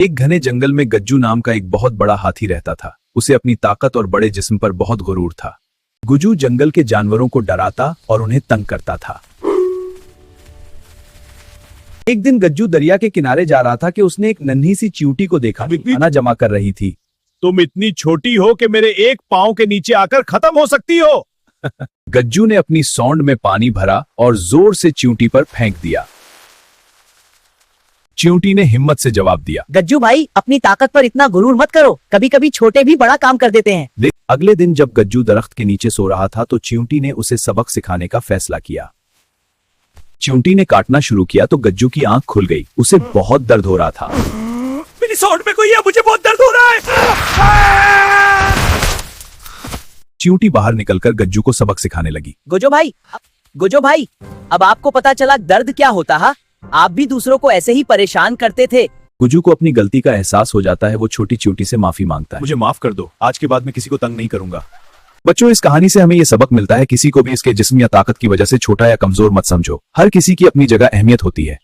एक घने जंगल में गज्जू नाम का एक बहुत बड़ा हाथी रहता था। उसे अपनी ताकत और बड़े जिस्म पर बहुत गुरूर था। गज्जू जंगल के जानवरों को डराता और उन्हें तंग करता था। एक दिन गज्जू दरिया के किनारे जा रहा था कि उसने एक नन्ही सी चींटी को देखा, खाना जमा कर रही थी। तुम इतनी छोटी हो कि मेरे एक पांव के नीचे आकर खत्म हो सकती हो। गज्जू ने अपनी सौंड में पानी भरा और जोर से चींटी पर फेंक दिया। चींटी ने हिम्मत से जवाब दिया, गज्जू भाई, अपनी ताकत पर इतना गुरूर मत करो, कभी कभी छोटे भी बड़ा काम कर देते हैं। अगले दिन जब गज्जू दरख्त के नीचे सो रहा था तो चींटी ने उसे सबक सिखाने का फैसला किया। चींटी ने काटना शुरू किया तो गज्जू की आंख खुल गई। उसे बहुत दर्द हो रहा था। मेरी सौंड में कोई है, मुझे बहुत दर्द हो रहा है। चींटी बाहर निकलकर गज्जू को सबक सिखाने लगी। गोजो भाई, अब आपको पता चला दर्द क्या होता है। आप भी दूसरों को ऐसे ही परेशान करते थे। गज्जू को अपनी गलती का एहसास हो जाता है। वो छोटी चींटी से माफी मांगता है। मुझे माफ कर दो, आज के बाद मैं किसी को तंग नहीं करूंगा। बच्चों, इस कहानी से हमें ये सबक मिलता है, किसी को भी इसके जिस्म या ताकत की वजह से छोटा या कमजोर मत समझो। हर किसी की अपनी जगह अहमियत होती है।